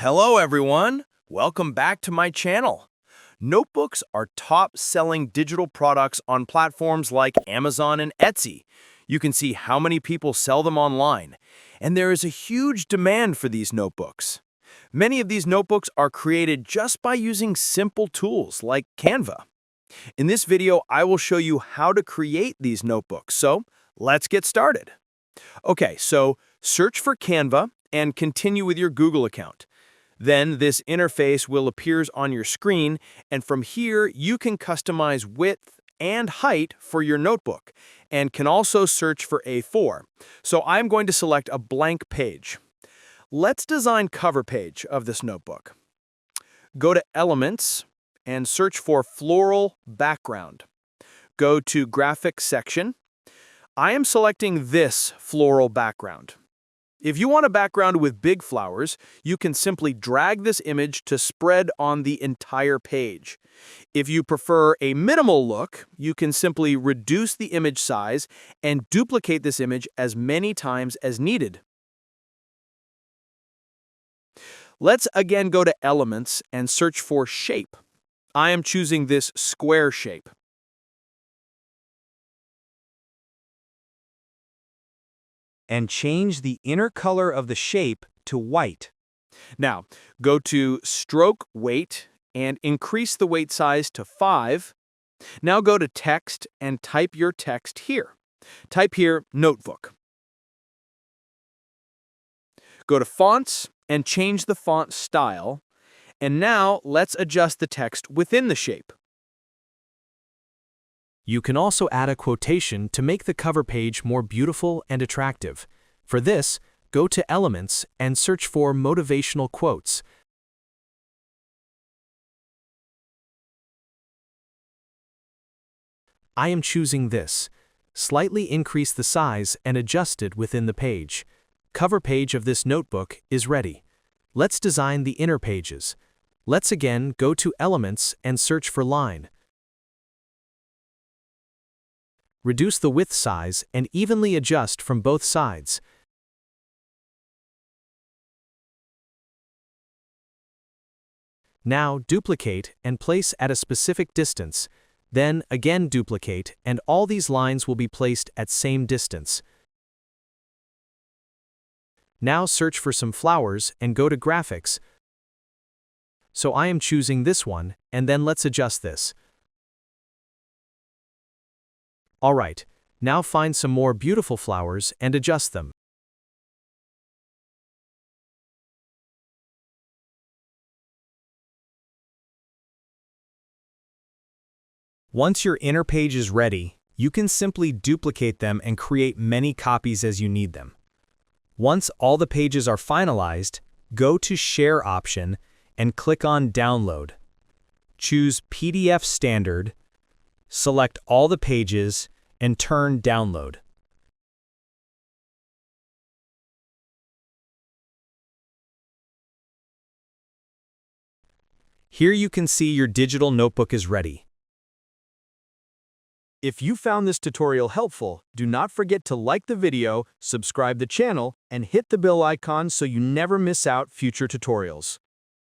Hello everyone! Welcome back to my channel. Notebooks are top-selling digital products on platforms like Amazon and Etsy. You can see how many people sell them online, and there is a huge demand for these notebooks. Many of these notebooks are created just by using simple tools like Canva. In this video, I will show you how to create these notebooks, so let's get started. Okay, so search for Canva and continue with your Google account. Then this interface will appear on your screen, and from here you can customize width and height for your notebook, and can also search for A4. So I'm going to select a blank page. Let's design cover page of this notebook. Go to Elements and search for Floral Background. Go to Graphics section. I am selecting this floral background. If you want a background with big flowers, you can simply drag this image to spread on the entire page. If you prefer a minimal look, you can simply reduce the image size and duplicate this image as many times as needed. Let's again go to Elements and search for Shape. I am choosing this square shape. And change the inner color of the shape to white. Now, go to Stroke Weight and increase the weight size to 5. Now go to Text and type your text here. Type here, Notebook. Go to Fonts and change the font style. And now let's adjust the text within the shape. You can also add a quotation to make the cover page more beautiful and attractive. For this, go to Elements and search for motivational quotes. I am choosing this. Slightly increase the size and adjust it within the page. Cover page of this notebook is ready. Let's design the inner pages. Let's again go to Elements and search for Line. Reduce the width size and evenly adjust from both sides. Now duplicate and place at a specific distance. Then again duplicate, and all these lines will be placed at same distance. Now search for some flowers and go to Graphics. So I am choosing this one, and then let's adjust this. Alright, now find some more beautiful flowers and adjust them. Once your inner page is ready, you can simply duplicate them and create many copies as you need them. Once all the pages are finalized, go to Share option and click on Download. Choose PDF Standard, select all the pages, and turn Download. Here you can see your digital notebook is ready. If you found this tutorial helpful, do not forget to like the video, subscribe the channel, and hit the bell icon so you never miss out future tutorials.